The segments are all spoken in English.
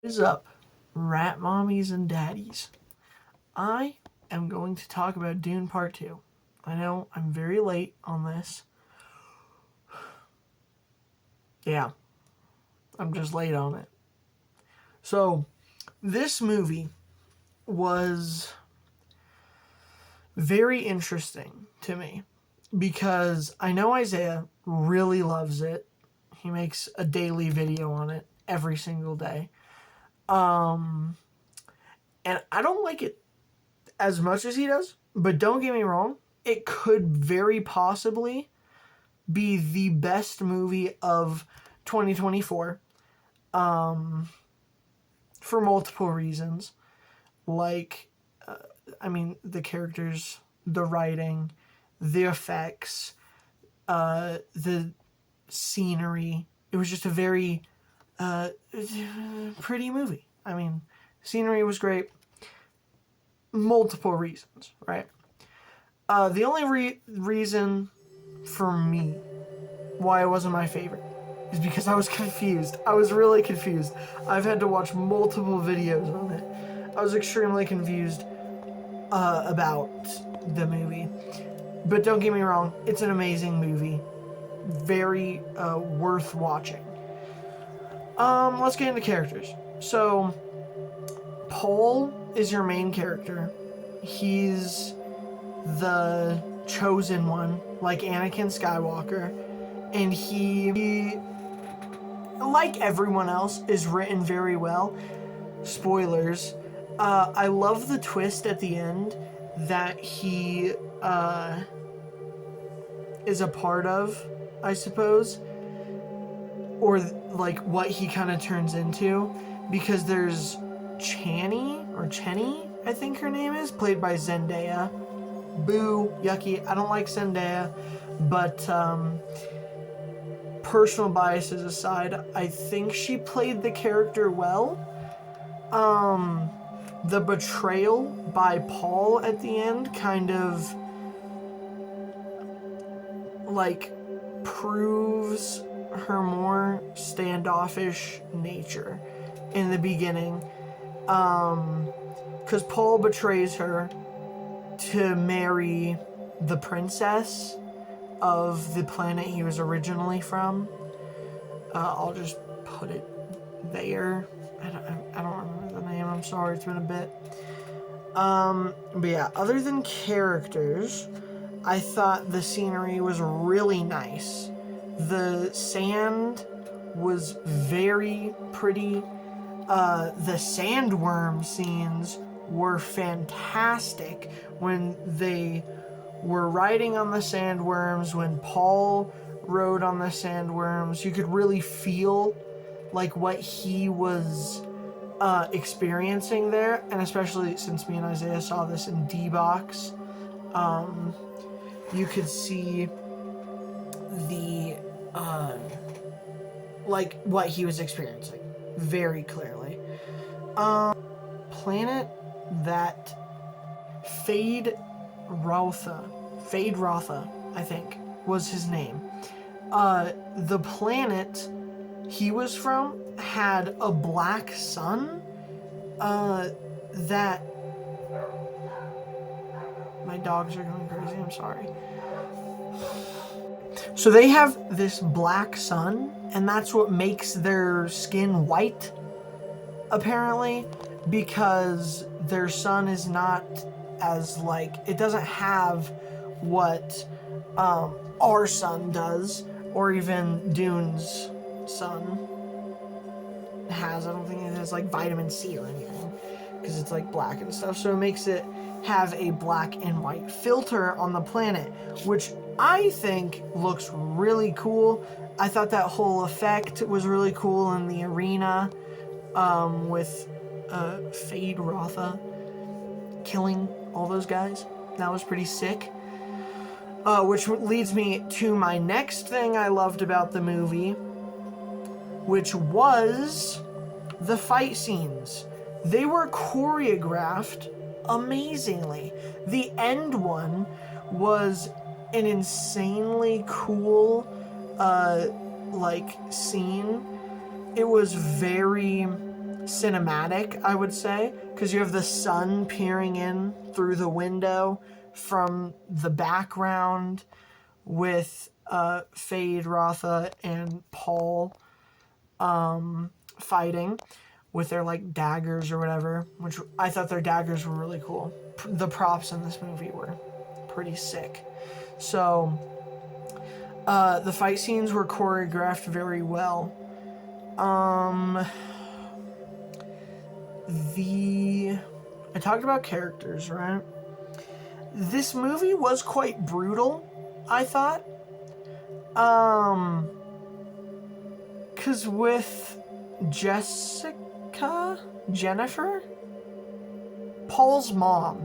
Is up, rat mommies and daddies. I am going to talk about Dune Part 2. I know I'm very late on this. Yeah, I'm just late on it. So, this movie was very interesting to me because I know Isaiah really loves it. He makes a daily video on it every single day. And I don't like it as much as he does, but don't get me wrong, it could very possibly be the best movie of 2024 for multiple reasons. Like, the characters, the writing, the effects, the scenery. It was just a very pretty movie. Scenery was great. Multiple reasons, right? The only reason for me why it wasn't my favorite is because I was confused. I was really confused. I've had to watch multiple videos on it. I was extremely confused about the movie. But don't get me wrong, it's an amazing movie. Very worth watching. Let's get into characters. So, Paul is your main character. He's the chosen one, like Anakin Skywalker. And he, like everyone else, is written very well. Spoilers. I love the twist at the end that he is a part of, I suppose. Or, like, what he kind of turns into. Because there's Chenny, I think her name is, played by Zendaya. Boo, yucky, I don't like Zendaya. But, personal biases aside, I think she played the character well. The betrayal by Paul at the end kind of, like, proves her more standoffish nature in the beginning. Because Paul betrays her to marry the princess of the planet he was originally from. I'll just put it there. I don't remember the name. I'm sorry, it's been a bit. But yeah, other than characters, I thought the scenery was really nice. The sand was very pretty. The sandworm scenes were fantastic when they were riding on the sandworms, when Paul rode on the sandworms. You could really feel like what he was experiencing there, and especially since me and Isaiah saw this in D-Box, you could see the like what he was experiencing very clearly. Planet that Fade-Rotha, I think, was his name. The planet he was from had a black sun that... My dogs are going crazy, I'm sorry. So they have this black sun, and that's what makes their skin white, apparently, because their sun is not as, like, it doesn't have what our sun does, or even Dune's sun has. I don't think it has, like, vitamin C or anything, because it's, like, black and stuff, so it makes it have a black and white filter on the planet, which I think looks really cool. I thought that whole effect was really cool in the arena, with Fade-Rotha killing all those guys. That was pretty sick. Which leads me to my next thing I loved about the movie, which was the fight scenes. They were choreographed amazingly. The end one was an insanely cool, scene. It was very cinematic, I would say, because you have the sun peering in through the window from the background with Fade, Rotha, and Paul fighting with their like daggers or whatever, which I thought their daggers were really cool. The props in this movie were pretty sick. So the fight scenes were choreographed very well. I talked about characters, right? This movie was quite brutal, I thought. Cause with Jennifer, Paul's mom,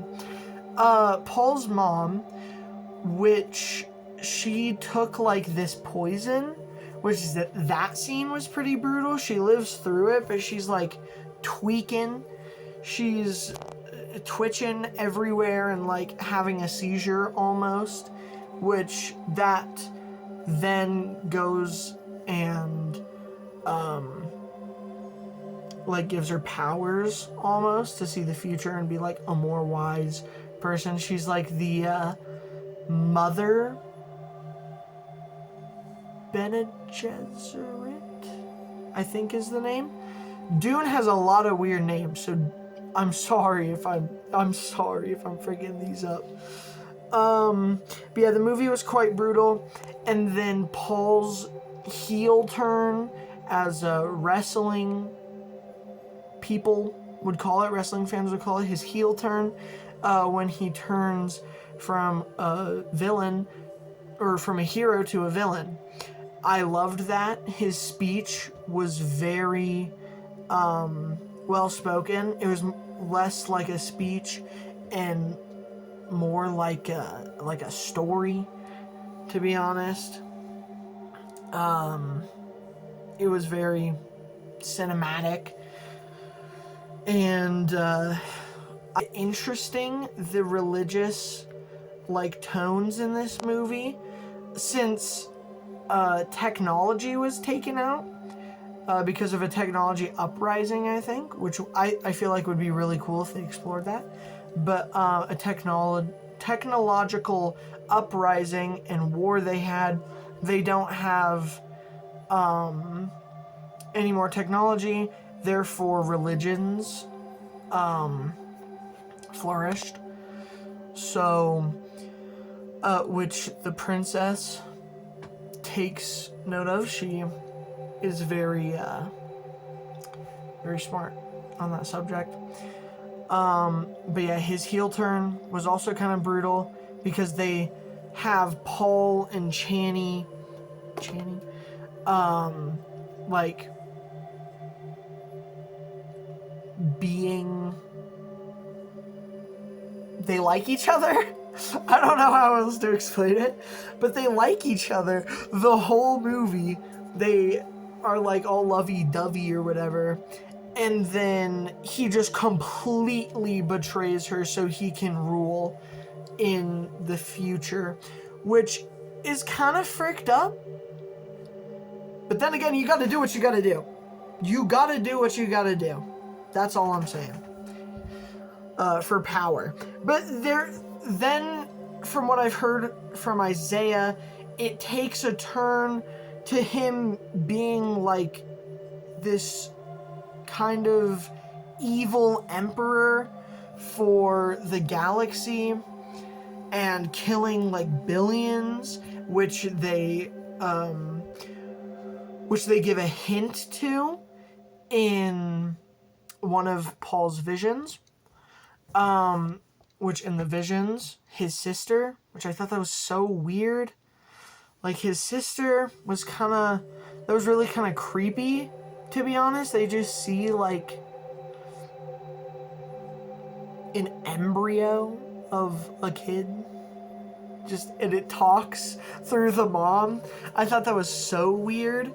which she took like this poison, which is that scene was pretty brutal. She lives through it, but she's like tweaking. She's twitching everywhere and like having a seizure almost, which that then goes and like gives her powers almost to see the future and be like a more wise person. She's like the Mother Bene Gesserit, I think is the name. Dune has a lot of weird names, so I'm sorry if I'm freaking these up. But yeah, the movie was quite brutal, and then Paul's heel turn, as wrestling people would call it, wrestling fans would call it, his heel turn, when he turns from a villain, or from a hero to a villain. I loved that. His speech was very well spoken. It was less like a speech and more like a story, to be honest. It was very cinematic and interesting, the religious like tones in this movie, since technology was taken out because of a technology uprising, I think, which I feel like would be really cool if they explored that. But a technological uprising and war they don't have any more technology, therefore religions flourished. So, which the princess takes note of. She is very smart on that subject. But yeah, his heel turn was also kind of brutal because they have Paul and Channy, like being, they like each other. I don't know how else to explain it, but they like each other the whole movie. They are like all lovey-dovey or whatever, and then he just completely betrays her so he can rule in the future, which is kind of fricked up. But then again, you gotta do what you gotta do. You gotta do what you gotta do. That's all I'm saying. For power. But then, from what I've heard from Isaiah, it takes a turn to him being like this kind of evil emperor for the galaxy and killing like billions, which they give a hint to in one of Paul's visions. Which in the visions, his sister, which I thought that was so weird. Like, his sister was really kind of creepy, to be honest. They just see, like, an embryo of a kid. And it talks through the mom. I thought that was so weird.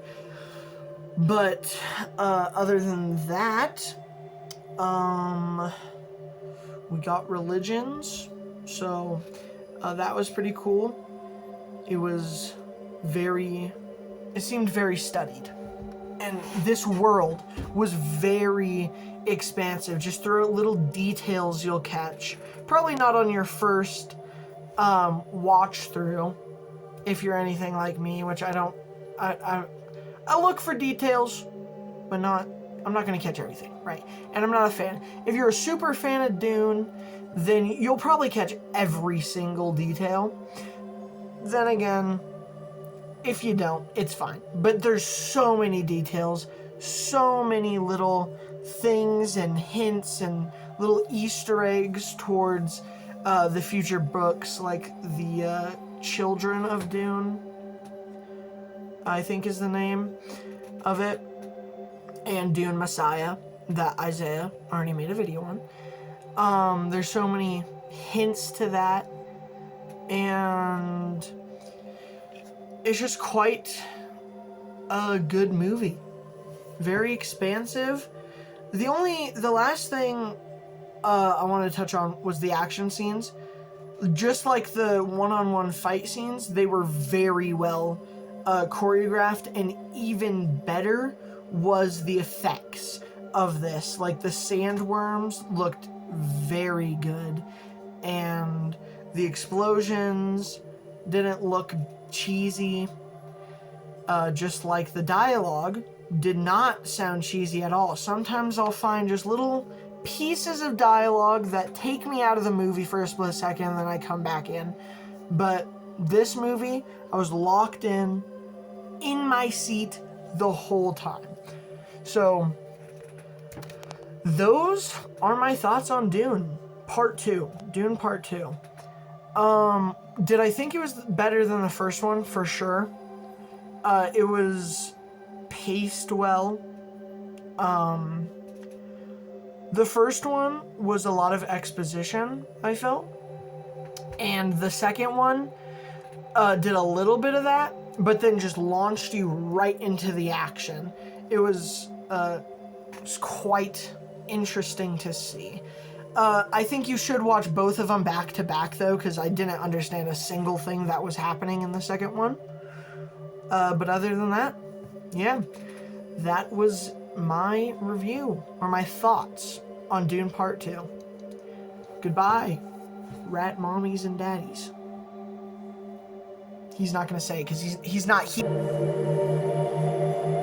But, other than that, we got religions, so that was pretty cool. It seemed very studied. and this world was very expansive, just through little details you'll catch. Probably not on your first watch through, if you're anything like me, which I don't. I look for details, but I'm not going to catch everything, right? And I'm not a fan. If you're a super fan of Dune, then you'll probably catch every single detail. Then again, if you don't, it's fine. But there's so many details, so many little things and hints and little Easter eggs towards the future books, like the Children of Dune, I think is the name of it, and Dune Messiah, that Isaiah already made a video on. There's so many hints to that, and it's just quite a good movie. Very expansive. The last thing I wanted to touch on was the action scenes. Just like the one-on-one fight scenes, they were very well choreographed, and even better was the effects of this. Like, the sandworms looked very good, and the explosions didn't look cheesy. Just like the dialogue did not sound cheesy at all. Sometimes I'll find just little pieces of dialogue that take me out of the movie for a split second, and then I come back in. But this movie, I was locked in my seat the whole time. So those are my thoughts on Dune Part 2. Dune Part 2. Did I think it was better than the first one? For sure. It was paced well. The first one was a lot of exposition, I felt. And the second one did a little bit of that, but then just launched you right into the action. It was quite interesting to see. I think you should watch both of them back to back, though, because I didn't understand a single thing that was happening in the second one. But other than that, yeah, that was my review, or my thoughts on Dune Part 2. Goodbye, rat mommies and daddies. He's not going to say it because he's not here.